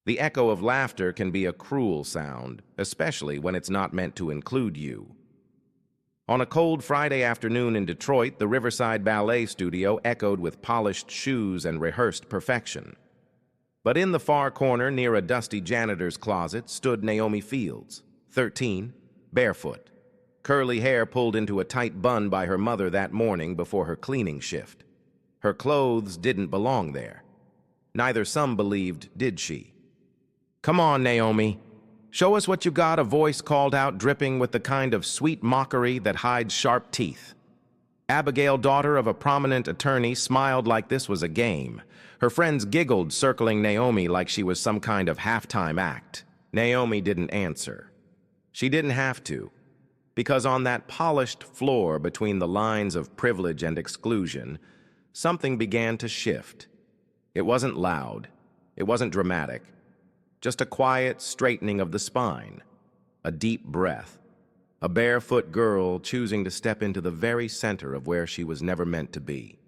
The echo of laughter can be a cruel sound, especially when it's not meant to include you. On a cold Friday afternoon in Detroit, the Riverside Ballet studio echoed with polished shoes and rehearsed perfection. But in the far corner, near a dusty janitor's closet, stood Naomi Fields, 13, barefoot, curly hair pulled into a tight bun by her mother that morning before her cleaning shift. Her clothes didn't belong there. Neither some believed did she. "Come on, Naomi. Show us what you got," a voice called out, dripping with the kind of sweet mockery that hides sharp teeth. Abigail, daughter of a prominent attorney, smiled like this was a game. Her friends giggled, circling Naomi like she was some kind of halftime act. Naomi didn't answer. She didn't have to, because on that polished floor between the lines of privilege and exclusion, something began to shift. It wasn't loud. It wasn't dramatic. Just a quiet straightening of the spine, a deep breath, a barefoot girl choosing to step into the very center of where she was never meant to be.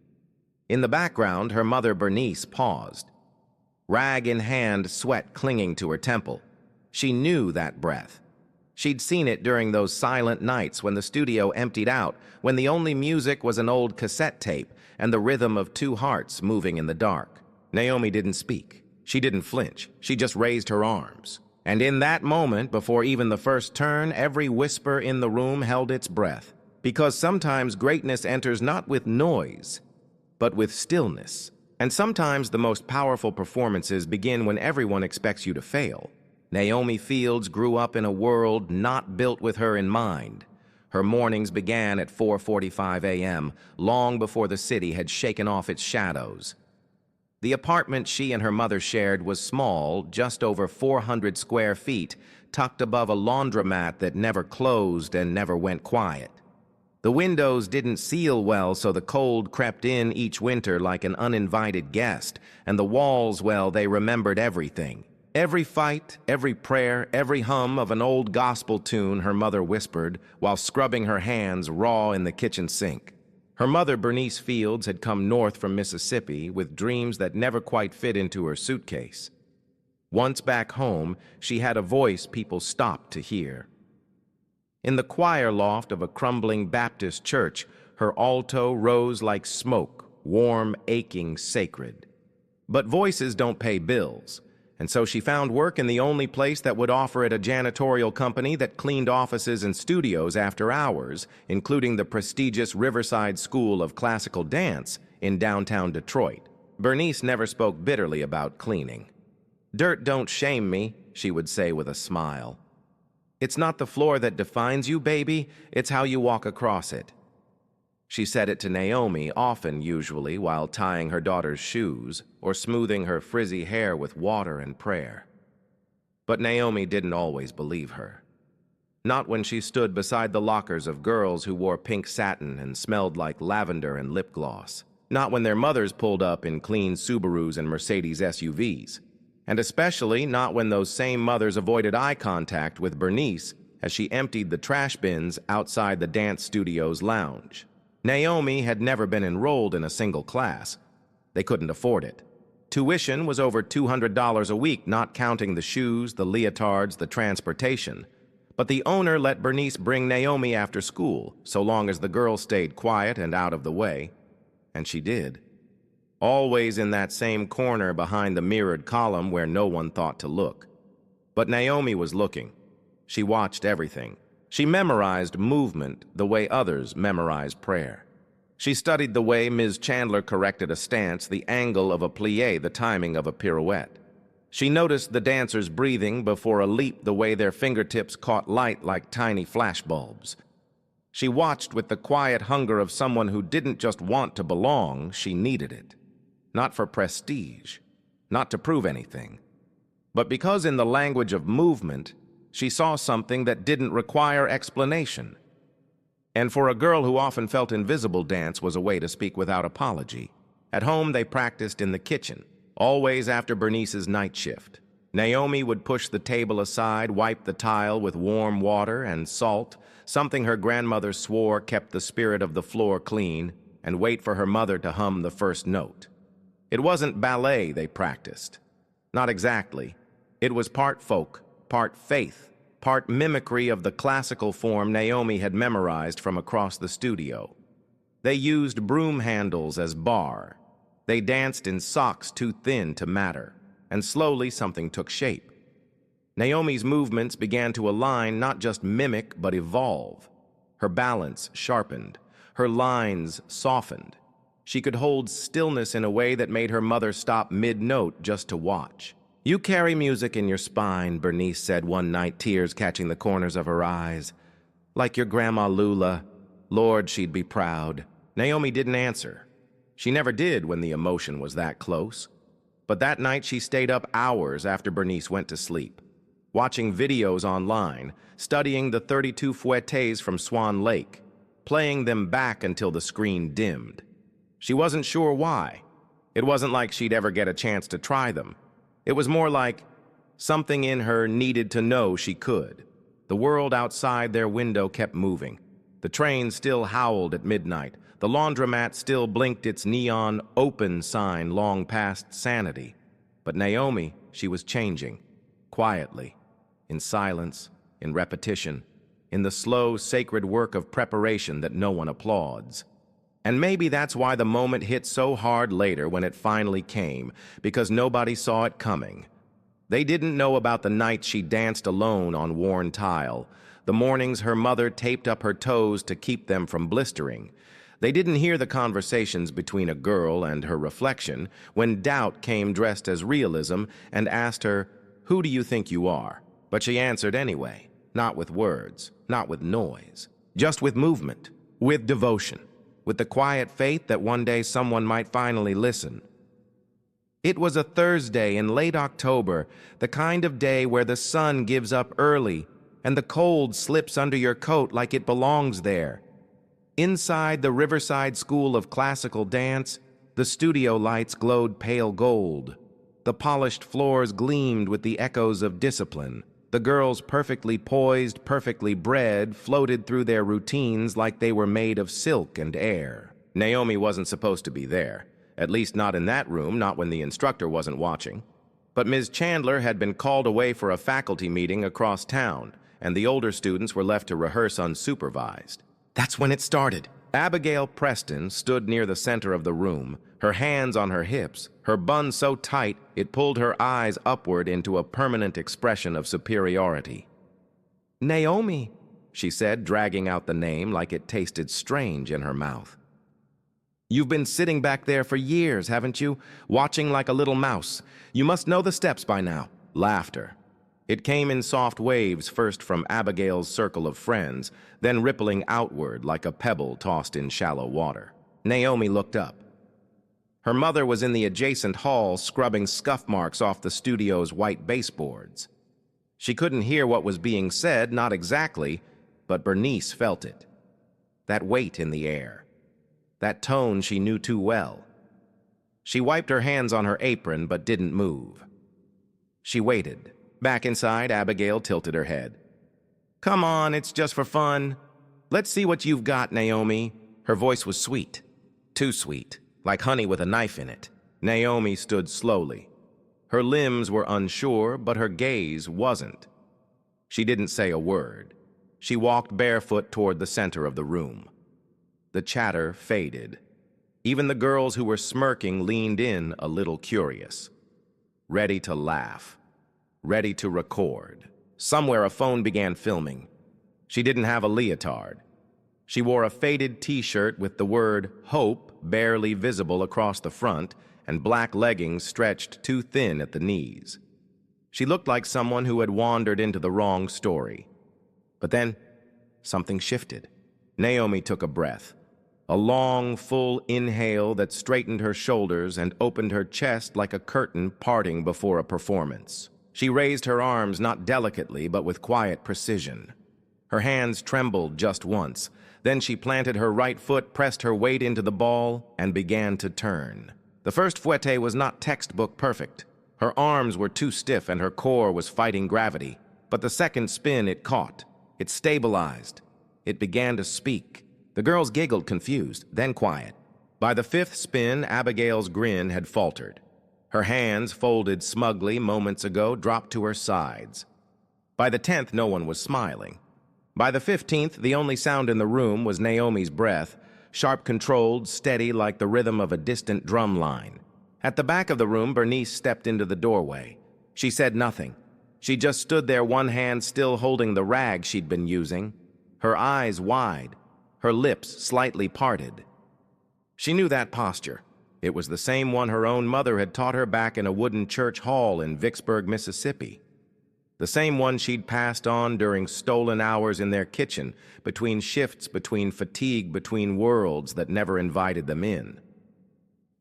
In the background, her mother Bernice paused, rag in hand, sweat clinging to her temple. She knew that breath. She'd seen it during those silent nights when the studio emptied out, when the only music was an old cassette tape and the rhythm of two hearts moving in the dark. Naomi didn't speak. She didn't flinch. She just raised her arms. And in that moment, before even the first turn, every whisper in the room held its breath. Because sometimes greatness enters not with noise, but with stillness. And sometimes the most powerful performances begin when everyone expects you to fail. Naomi Fields grew up in a world not built with her in mind. Her mornings began at 4:45 a.m., long before the city had shaken off its shadows. The apartment she and her mother shared was small, just over 400 square feet, tucked above a laundromat that never closed and never went quiet. The windows didn't seal well, so the cold crept in each winter like an uninvited guest, and the walls, well, they remembered everything. Every fight, every prayer, every hum of an old gospel tune, her mother whispered, while scrubbing her hands raw in the kitchen sink. Her mother, Bernice Fields, had come north from Mississippi with dreams that never quite fit into her suitcase. Once back home, she had a voice people stopped to hear. In the choir loft of a crumbling Baptist church, her alto rose like smoke, warm, aching, sacred. But voices don't pay bills. And so she found work in the only place that would offer it, a janitorial company that cleaned offices and studios after hours, including the prestigious Riverside School of Classical Dance in downtown Detroit. Bernice never spoke bitterly about cleaning. "Dirt don't shame me," she would say with a smile. "It's not the floor that defines you, baby, it's how you walk across it." She said it to Naomi often, usually while tying her daughter's shoes or smoothing her frizzy hair with water and prayer. But Naomi didn't always believe her. Not when she stood beside the lockers of girls who wore pink satin and smelled like lavender and lip gloss. Not when their mothers pulled up in clean Subarus and Mercedes SUVs. And especially not when those same mothers avoided eye contact with Bernice as she emptied the trash bins outside the dance studio's lounge. Naomi had never been enrolled in a single class. They couldn't afford it. Tuition was over $200 a week, not counting the shoes, the leotards, the transportation. But the owner let Bernice bring Naomi after school, so long as the girl stayed quiet and out of the way. And she did. Always in that same corner behind the mirrored column where no one thought to look. But Naomi was looking. She watched everything. She memorized movement the way others memorize prayer. She studied the way Ms. Chandler corrected a stance, the angle of a plie, the timing of a pirouette. She noticed the dancers breathing before a leap, the way their fingertips caught light like tiny flashbulbs. She watched with the quiet hunger of someone who didn't just want to belong, she needed it. Not for prestige, not to prove anything, but because in the language of movement, she saw something that didn't require explanation. And for a girl who often felt invisible, dance was a way to speak without apology. At home, they practiced in the kitchen, always after Bernice's night shift. Naomi would push the table aside, wipe the tile with warm water and salt, something her grandmother swore kept the spirit of the floor clean, and wait for her mother to hum the first note. It wasn't ballet they practiced. Not exactly. It was part folk, part faith, part mimicry of the classical form Naomi had memorized from across the studio. They used broom handles as bar. They danced in socks too thin to matter, and slowly something took shape. Naomi's movements began to align, not just mimic, but evolve. Her balance sharpened, her lines softened. She could hold stillness in a way that made her mother stop mid-note just to watch. "You carry music in your spine," Bernice said one night, tears catching the corners of her eyes. "Like your grandma Lula. Lord, she'd be proud." Naomi didn't answer. She never did when the emotion was that close. But that night she stayed up hours after Bernice went to sleep, watching videos online, studying the 32 fouettes from Swan Lake, playing them back until the screen dimmed. She wasn't sure why. It wasn't like she'd ever get a chance to try them. It was more like something in her needed to know she could. The world outside their window kept moving. The train still howled at midnight. The laundromat still blinked its neon open sign long past sanity. But Naomi, she was changing, quietly, in silence, in repetition, in the slow, sacred work of preparation that no one applauds. And maybe that's why the moment hit so hard later when it finally came, because nobody saw it coming. They didn't know about the nights she danced alone on worn tile, the mornings her mother taped up her toes to keep them from blistering. They didn't hear the conversations between a girl and her reflection when doubt came dressed as realism and asked her, "Who do you think you are?" But she answered anyway, not with words, not with noise, just with movement, with devotion, with the quiet faith that one day someone might finally listen. It was a Thursday in late October, the kind of day where the sun gives up early and the cold slips under your coat like it belongs there. Inside the Riverside School of Classical Dance, the studio lights glowed pale gold. The polished floors gleamed with the echoes of discipline. The girls, perfectly poised, perfectly bred, floated through their routines like they were made of silk and air. Naomi wasn't supposed to be there, at least not in that room, not when the instructor wasn't watching. But Ms. Chandler had been called away for a faculty meeting across town, and the older students were left to rehearse unsupervised. That's when it started. Abigail Preston stood near the center of the room, her hands on her hips, her bun so tight it pulled her eyes upward into a permanent expression of superiority. "Naomi," she said, dragging out the name like it tasted strange in her mouth. "You've been sitting back there for years, haven't you? Watching like a little mouse. You must know the steps by now." Laughter. It came in soft waves, first from Abigail's circle of friends, then rippling outward like a pebble tossed in shallow water. Naomi looked up. Her mother was in the adjacent hall scrubbing scuff marks off the studio's white baseboards. She couldn't hear what was being said, not exactly, but Bernice felt it. That weight in the air. That tone she knew too well. She wiped her hands on her apron but didn't move. She waited. Back inside, Abigail tilted her head. "Come on, it's just for fun. Let's see what you've got, Naomi." Her voice was sweet. Too sweet, like honey with a knife in it. Naomi stood slowly. Her limbs were unsure, but her gaze wasn't. She didn't say a word. She walked barefoot toward the center of the room. The chatter faded. Even the girls who were smirking leaned in a little curious, ready to laugh, ready to record. Somewhere a phone began filming. She didn't have a leotard. She wore a faded t-shirt with the word "Hope" barely visible across the front and black leggings stretched too thin at the knees. She looked like someone who had wandered into the wrong story. But then, something shifted. Naomi took a breath. A long, full inhale that straightened her shoulders and opened her chest like a curtain parting before a performance. She raised her arms not delicately, but with quiet precision. Her hands trembled just once. Then she planted her right foot, pressed her weight into the ball, and began to turn. The first fouette was not textbook perfect. Her arms were too stiff and her core was fighting gravity. But the second spin, it caught. It stabilized. It began to speak. The girls giggled, confused, then quiet. By the fifth spin, Abigail's grin had faltered. Her hands, folded smugly moments ago, dropped to her sides. By the 10th, no one was smiling. By the 15th, the only sound in the room was Naomi's breath, sharp controlled, steady like the rhythm of a distant drum line. At the back of the room, Bernice stepped into the doorway. She said nothing. She just stood there, one hand still holding the rag she'd been using, her eyes wide, her lips slightly parted. She knew that posture. It was the same one her own mother had taught her back in a wooden church hall in Vicksburg, Mississippi. The same one she'd passed on during stolen hours in their kitchen, between shifts, between fatigue, between worlds that never invited them in.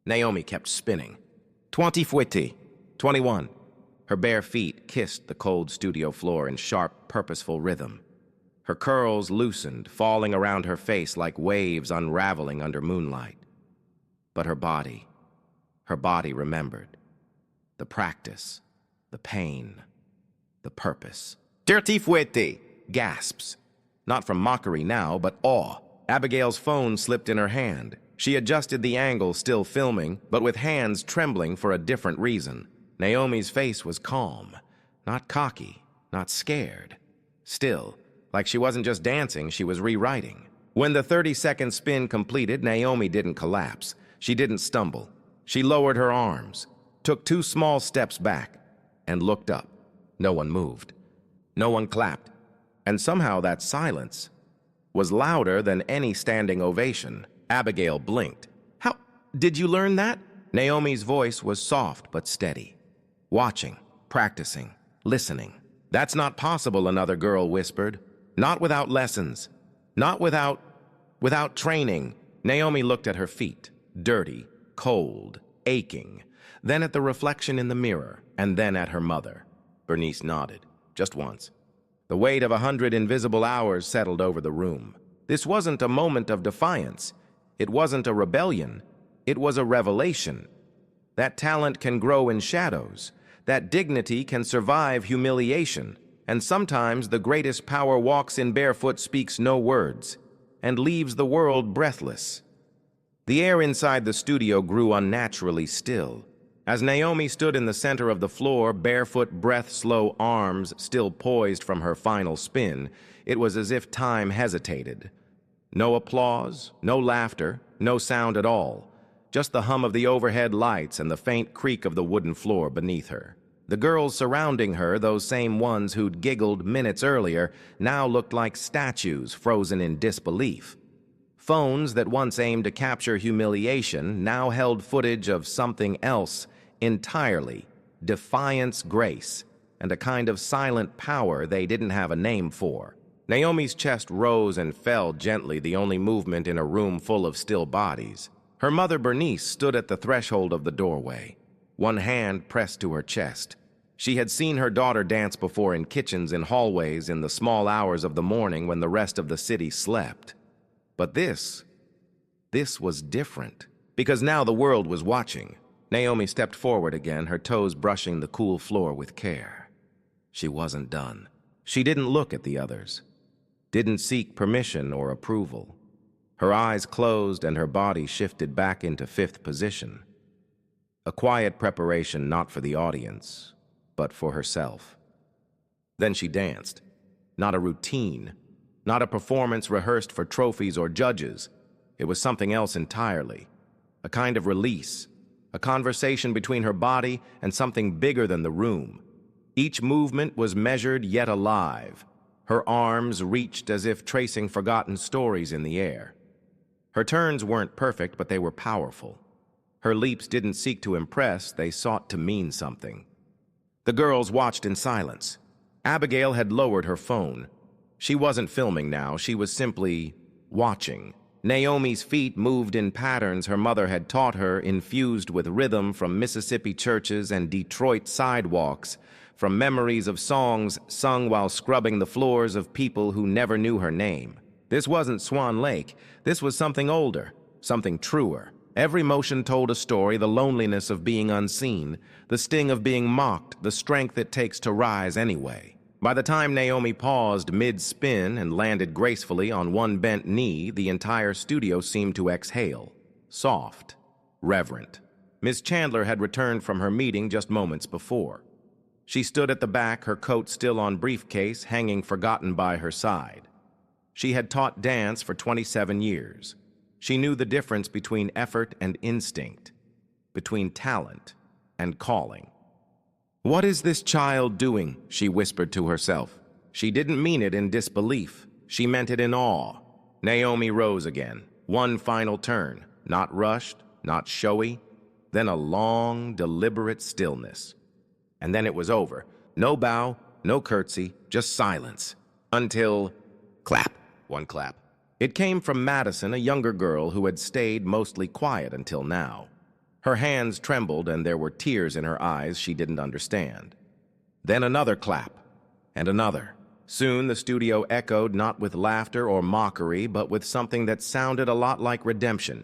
Naomi kept spinning. 20, 21. Her bare feet kissed the cold studio floor in sharp, purposeful rhythm. Her curls loosened, falling around her face like waves unraveling under moonlight. But her body remembered. The practice, the pain, the purpose. Dirty fuete! Gasps. Not from mockery now, but awe. Abigail's phone slipped in her hand. She adjusted the angle, still filming, but with hands trembling for a different reason. Naomi's face was calm, not cocky, not scared. Still, like she wasn't just dancing, she was rewriting. When the 30-second spin completed, Naomi didn't collapse. She didn't stumble. She lowered her arms, took 2 small steps back, and looked up. No one moved. No one clapped. And somehow that silence was louder than any standing ovation. Abigail blinked. How did you learn that? Naomi's voice was soft but steady. Watching, practicing, listening. That's not possible, another girl whispered. Not without lessons. Not without training. Naomi looked at her feet, dirty, cold, aching, then at the reflection in the mirror, and then at her mother. Bernice nodded, just once. The weight of 100 invisible hours settled over the room. This wasn't a moment of defiance. It wasn't a rebellion. It was a revelation. That talent can grow in shadows. That dignity can survive humiliation. And sometimes the greatest power walks in barefoot, speaks no words, and leaves the world breathless. The air inside the studio grew unnaturally still. As Naomi stood in the center of the floor, barefoot, breath-slow arms still poised from her final spin, it was as if time hesitated. No applause, no laughter, no sound at all. Just the hum of the overhead lights and the faint creak of the wooden floor beneath her. The girls surrounding her, those same ones who'd giggled minutes earlier, now looked like statues frozen in disbelief. Phones that once aimed to capture humiliation now held footage of something else entirely, defiance, grace, and a kind of silent power they didn't have a name for. Naomi's chest rose and fell gently, the only movement in a room full of still bodies. Her mother, Bernice, stood at the threshold of the doorway, one hand pressed to her chest. She had seen her daughter dance before in kitchens, in hallways, in the small hours of the morning when the rest of the city slept. But this was different, because now the world was watching. Naomi stepped forward again, her toes brushing the cool floor with care. She wasn't done. She didn't look at the others, didn't seek permission or approval. Her eyes closed and her body shifted back into 5th position. A quiet preparation not for the audience, but for herself. Then she danced. Not a routine, not a performance rehearsed for trophies or judges. It was something else entirely. A kind of release, a conversation between her body and something bigger than the room. Each movement was measured yet alive. Her arms reached as if tracing forgotten stories in the air. Her turns weren't perfect, but they were powerful. Her leaps didn't seek to impress, they sought to mean something. The girls watched in silence. Abigail had lowered her phone. She wasn't filming now, she was simply watching. Naomi's feet moved in patterns her mother had taught her, infused with rhythm from Mississippi churches and Detroit sidewalks, from memories of songs sung while scrubbing the floors of people who never knew her name. This wasn't Swan Lake. This was something older, something truer. Every motion told a story, the loneliness of being unseen, the sting of being mocked, the strength it takes to rise anyway. By the time Naomi paused mid-spin and landed gracefully on one bent knee, the entire studio seemed to exhale. Soft, reverent, Miss Chandler had returned from her meeting just moments before. She stood at the back, her coat still on briefcase, hanging forgotten by her side. She had taught dance for 27 years. She knew the difference between effort and instinct, between talent and calling. "What is this child doing?" she whispered to herself. She didn't mean it in disbelief. She meant it in awe. Naomi rose again. One final turn, not rushed, not showy, then a long, deliberate stillness. And then it was over. No bow, no curtsy, just silence. Until, clap, one clap. It came from Madison, a younger girl who had stayed mostly quiet until now. Her hands trembled and there were tears in her eyes she didn't understand. Then another clap, and another. Soon the studio echoed not with laughter or mockery, but with something that sounded a lot like redemption.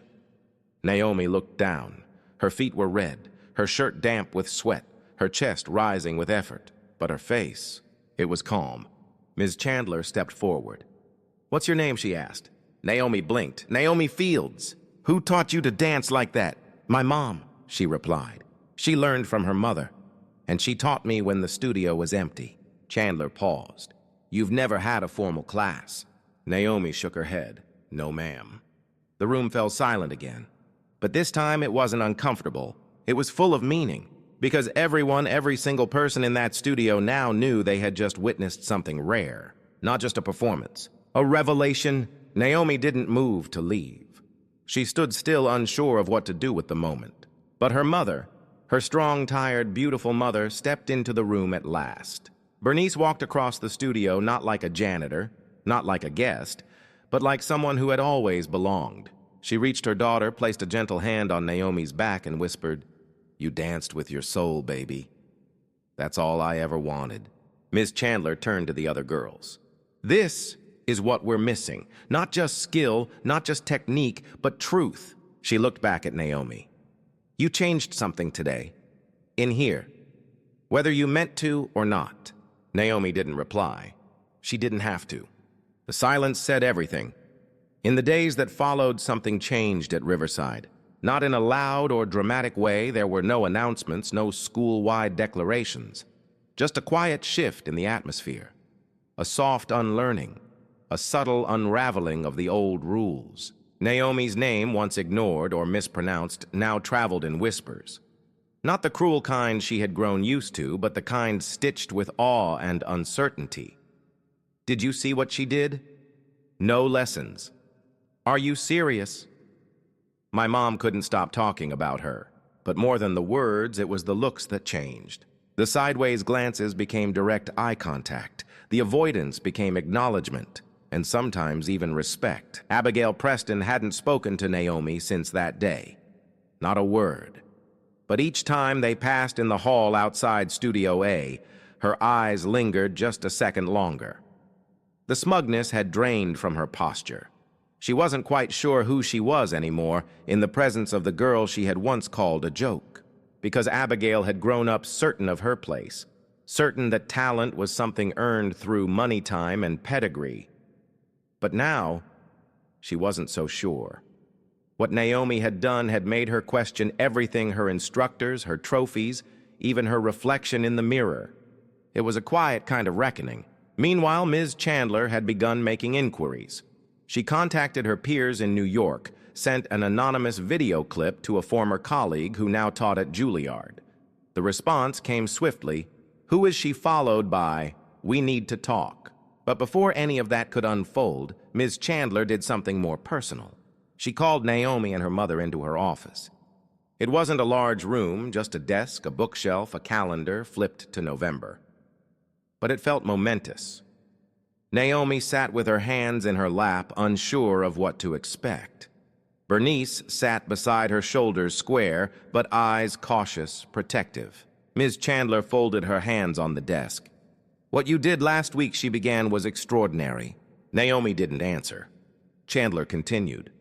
Naomi looked down. Her feet were red, her shirt damp with sweat, her chest rising with effort. But her face, it was calm. Ms. Chandler stepped forward. "What's your name?" she asked. Naomi blinked. "Naomi Fields." "Who taught you to dance like that?" "My mom," she replied. "She learned from her mother, and she taught me when the studio was empty." Chandler paused. "You've never had a formal class?" Naomi shook her head. "No, ma'am." The room fell silent again. But this time it wasn't uncomfortable. It was full of meaning, because every single person in that studio now knew they had just witnessed something rare. Not just a performance, a revelation. Naomi didn't move to leave. She stood still, unsure of what to do with the moment. But her mother, her strong, tired, beautiful mother, stepped into the room at last. Bernice walked across the studio not like a janitor, not like a guest, but like someone who had always belonged. She reached her daughter, placed a gentle hand on Naomi's back, and whispered, "You danced with your soul, baby. That's all I ever wanted." Ms. Chandler turned to the other girls. "This is what we're missing. Not just skill, not just technique, but truth." She looked back at Naomi. "You changed something today. In here. Whether you meant to or not." Naomi didn't reply. She didn't have to. The silence said everything. In the days that followed, something changed at Riverside. Not in a loud or dramatic way. There were no announcements, no school-wide declarations. Just a quiet shift in the atmosphere. A soft unlearning. A subtle unraveling of the old rules. Naomi's name, once ignored or mispronounced, now traveled in whispers. Not the cruel kind she had grown used to, but the kind stitched with awe and uncertainty. "Did you see what she did? No lessons. Are you serious?" My mom couldn't stop talking about her. But more than the words, it was the looks that changed. The sideways glances became direct eye contact. The avoidance became acknowledgement, and sometimes even respect. Abigail Preston hadn't spoken to Naomi since that day. Not a word. But each time they passed in the hall outside Studio A, her eyes lingered just a second longer. The smugness had drained from her posture. She wasn't quite sure who she was anymore in the presence of the girl she had once called a joke, because Abigail had grown up certain of her place, certain that talent was something earned through money time and pedigree. But now, she wasn't so sure. What Naomi had done had made her question everything: her instructors, her trophies, even her reflection in the mirror. It was a quiet kind of reckoning. Meanwhile, Ms. Chandler had begun making inquiries. She contacted her peers in New York, sent an anonymous video clip to a former colleague who now taught at Juilliard. The response came swiftly. "Who is she?" followed by, "We need to talk." But before any of that could unfold, Ms. Chandler did something more personal. She called Naomi and her mother into her office. It wasn't a large room, just a desk, a bookshelf, a calendar flipped to November. But it felt momentous. Naomi sat with her hands in her lap, unsure of what to expect. Bernice sat beside her, shoulders square, but eyes cautious, protective. Ms. Chandler folded her hands on the desk. "What you did last week," she began, "was extraordinary." Naomi didn't answer. Chandler continued.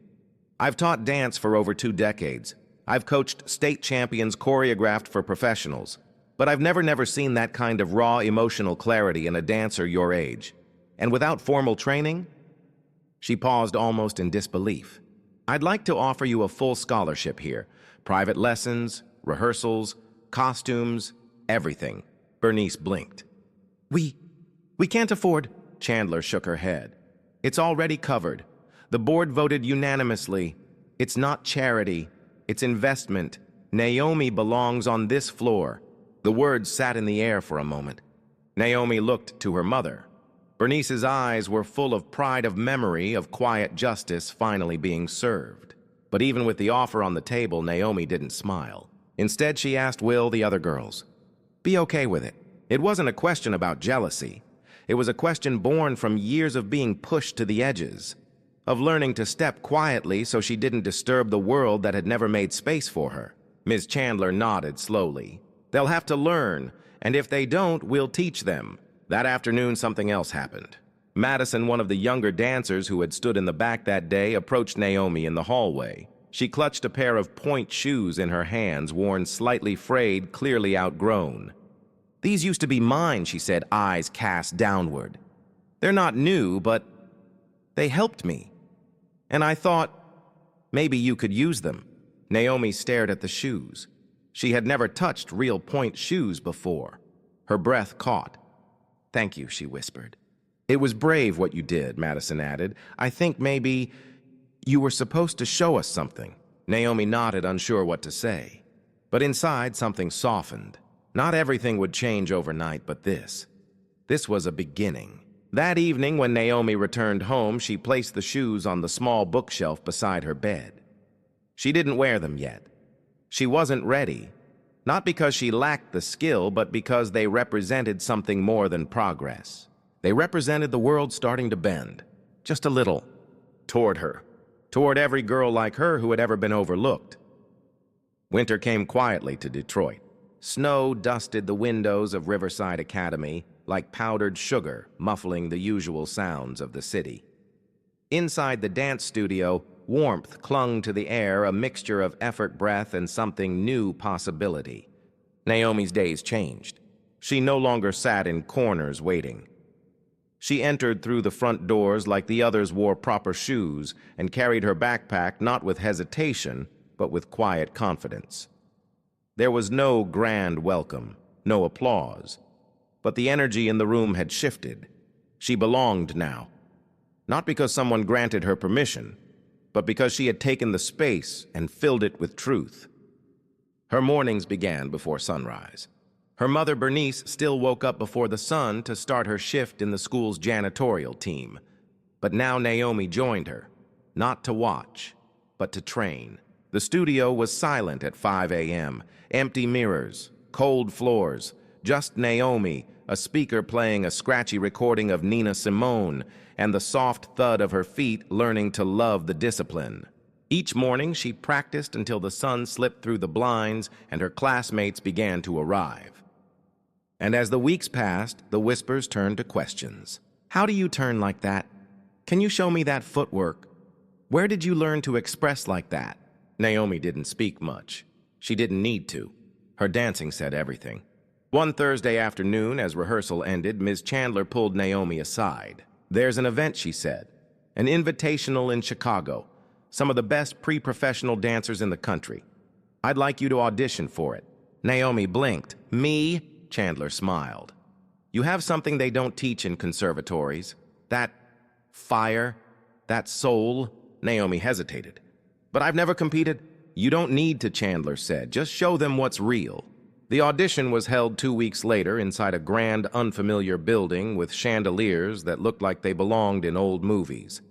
"I've taught dance for over 2 decades. I've coached state champions, choreographed for professionals. But I've never seen that kind of raw emotional clarity in a dancer your age. And without formal training?" She paused, almost in disbelief. "I'd like to offer you a full scholarship here. Private lessons, rehearsals, costumes, everything. Bernice blinked. We can't afford. Chandler shook her head. It's already covered. The board voted unanimously. It's not charity. It's investment. Naomi belongs on this floor. The words sat in the air for a moment. Naomi looked to her mother. Bernice's eyes were full of pride of memory of quiet justice finally being served. But even with the offer on the table, Naomi didn't smile. Instead, she asked Will, the other girls, "Be okay with it." It wasn't a question about jealousy. It was a question born from years of being pushed to the edges, of learning to step quietly so she didn't disturb the world that had never made space for her. Ms. Chandler nodded slowly. They'll have to learn, and if they don't, we'll teach them. That afternoon, something else happened. Madison, one of the younger dancers who had stood in the back that day, approached Naomi in the hallway. She clutched a pair of point shoes in her hands, worn slightly frayed, clearly outgrown. "These used to be mine," she said, eyes cast downward. "They're not new, but they helped me. And I thought, maybe you could use them." Naomi stared at the shoes. She had never touched real point shoes before. Her breath caught. "Thank you," she whispered. "It was brave what you did," Madison added. "I think maybe you were supposed to show us something." Naomi nodded, unsure what to say. But inside, something softened. Not everything would change overnight, but this was a beginning. That evening, when Naomi returned home, she placed the shoes on the small bookshelf beside her bed. She didn't wear them yet. She wasn't ready, not because she lacked the skill, but because they represented something more than progress. They represented the world starting to bend, just a little, toward her, toward every girl like her who had ever been overlooked. Winter came quietly to Detroit. Snow dusted the windows of Riverside Academy like powdered sugar, muffling the usual sounds of the city. Inside the dance studio, warmth clung to the air, a mixture of effort, breath, and something new possibility. Naomi's days changed. She no longer sat in corners waiting. She entered through the front doors like the others wore proper shoes and carried her backpack not with hesitation, but with quiet confidence. There was no grand welcome, no applause, but the energy in the room had shifted. She belonged now, not because someone granted her permission, but because she had taken the space and filled it with truth. Her mornings began before sunrise. Her mother, Bernice, still woke up before the sun to start her shift in the school's janitorial team. But now Naomi joined her, not to watch, but to train. The studio was silent at 5 a.m., empty mirrors, cold floors, just Naomi, a speaker playing a scratchy recording of Nina Simone, and the soft thud of her feet learning to love the discipline. Each morning she practiced until the sun slipped through the blinds and her classmates began to arrive. And as the weeks passed, the whispers turned to questions. "How do you turn like that? Can you show me that footwork? Where did you learn to express like that?" Naomi didn't speak much. She didn't need to. Her dancing said everything. One Thursday afternoon, as rehearsal ended, Ms. Chandler pulled Naomi aside. "There's an event," she said. "An invitational in Chicago. Some of the best pre-professional dancers in the country. I'd like you to audition for it." Naomi blinked. "Me?" Chandler smiled. "You have something they don't teach in conservatories. That fire, that soul." Naomi hesitated. "But I've never competed." "You don't need to," Chandler said. "Just show them what's real." The audition was held 2 weeks later inside a grand, unfamiliar building with chandeliers that looked like they belonged in old movies.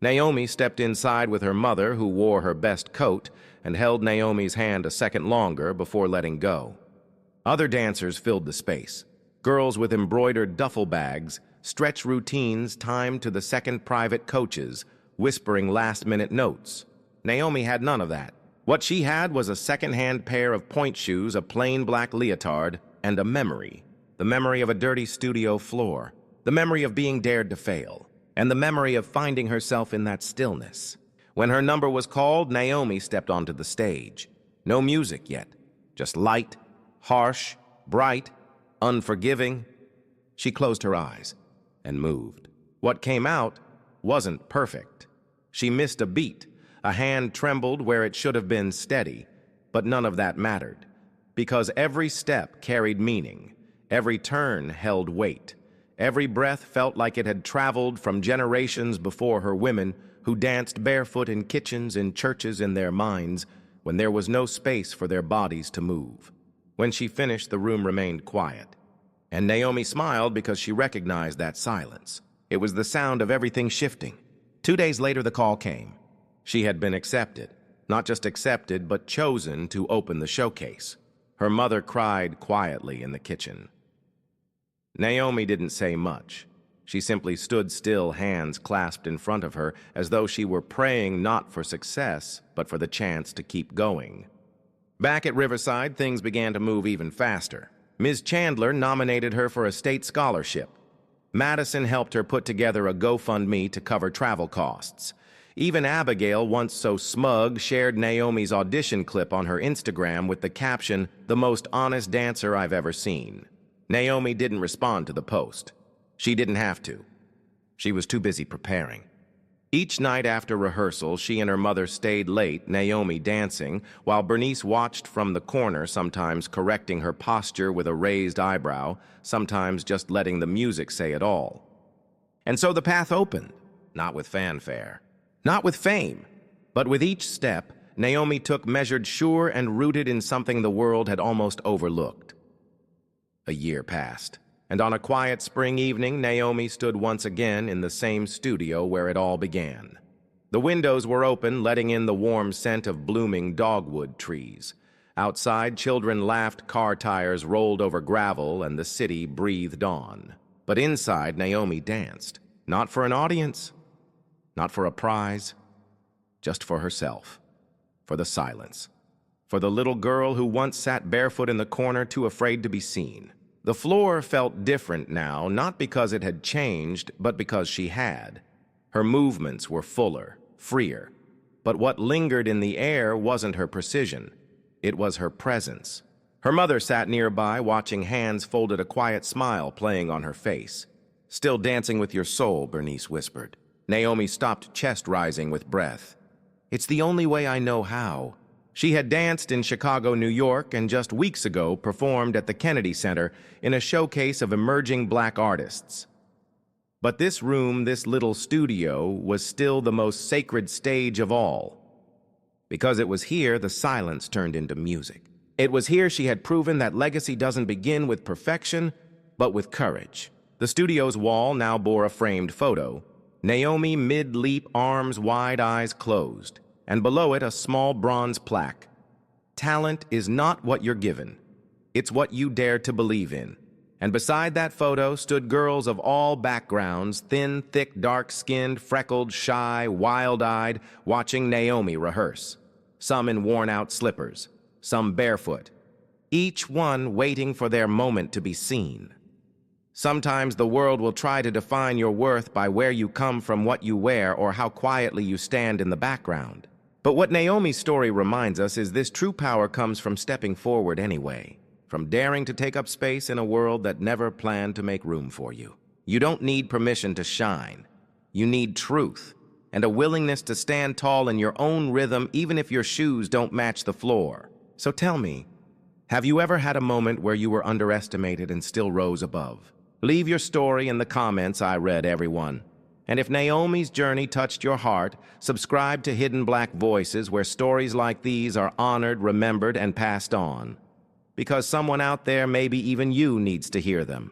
Naomi stepped inside with her mother, who wore her best coat, and held Naomi's hand a second longer before letting go. Other dancers filled the space. Girls with embroidered duffel bags, stretch routines timed to the second private coaches, whispering last-minute notes. Naomi had none of that. What she had was a second-hand pair of point shoes, a plain black leotard, and a memory. The memory of a dirty studio floor. The memory of being dared to fail. And the memory of finding herself in that stillness. When her number was called, Naomi stepped onto the stage. No music yet. Just light, harsh, bright, unforgiving. She closed her eyes and moved. What came out wasn't perfect. She missed a beat. A hand trembled where it should have been steady. but none of that mattered, because every step carried meaning, every turn held weight, every breath felt like it had traveled from generations before her women who danced barefoot in kitchens and churches in their minds when there was no space for their bodies to move. When she finished, the room remained quiet, and Naomi smiled because she recognized that silence. It was the sound of everything shifting. 2 days later, the call came. She had been accepted. Not just accepted, but chosen to open the showcase. Her mother cried quietly in the kitchen. Naomi didn't say much. She simply stood still, hands clasped in front of her, as though she were praying not for success, but for the chance to keep going. Back at Riverside, things began to move even faster. Ms. Chandler nominated her for a state scholarship. Madison helped her put together a GoFundMe to cover travel costs. Even Abigail, once so smug, shared Naomi's audition clip on her Instagram with the caption, "The most honest dancer I've ever seen." Naomi didn't respond to the post. She didn't have to. She was too busy preparing. Each night after rehearsal, she and her mother stayed late, Naomi dancing, while Bernice watched from the corner, sometimes correcting her posture with a raised eyebrow, sometimes just letting the music say it all. And so the path opened, not with fanfare, not with fame, but with each step, Naomi took measured, sure, and rooted in something the world had almost overlooked. A year passed. And on a quiet spring evening, Naomi stood once again in the same studio where it all began. The windows were open, letting in the warm scent of blooming dogwood trees. Outside, children laughed, car tires rolled over gravel, and the city breathed on. But inside, Naomi danced. Not for an audience, not for a prize, just for herself, for the silence, for the little girl who once sat barefoot in the corner, too afraid to be seen. The floor felt different now, not because it had changed, but because she had. Her movements were fuller, freer. But what lingered in the air wasn't her precision. It was her presence. Her mother sat nearby, watching, hands folded, a quiet smile playing on her face. "Still dancing with your soul," Bernice whispered. Naomi stopped, chest rising with breath. "It's the only way I know how." She had danced in Chicago, New York, and just weeks ago performed at the Kennedy Center in a showcase of emerging Black artists. But this room, this little studio, was still the most sacred stage of all. Because it was here the silence turned into music. It was here she had proven that legacy doesn't begin with perfection, but with courage. The studio's wall now bore a framed photo. Naomi mid-leap, arms wide, eyes closed. And below it a small bronze plaque. "Talent is not what you're given. It's what you dare to believe in." And beside that photo stood girls of all backgrounds, thin, thick, dark-skinned, freckled, shy, wild-eyed, watching Naomi rehearse. Some in worn-out slippers, some barefoot, each one waiting for their moment to be seen. Sometimes the world will try to define your worth by where you come from, what you wear, or how quietly you stand in the background. But what Naomi's story reminds us is this: true power comes from stepping forward anyway, from daring to take up space in a world that never planned to make room for you. You don't need permission to shine. You need truth and a willingness to stand tall in your own rhythm, even if your shoes don't match the floor. So tell me, have you ever had a moment where you were underestimated and still rose above? Leave your story in the comments. I read everyone. And if Naomi's journey touched your heart, subscribe to Hidden Black Voices, where stories like these are honored, remembered, and passed on. Because someone out there, maybe even you, needs to hear them.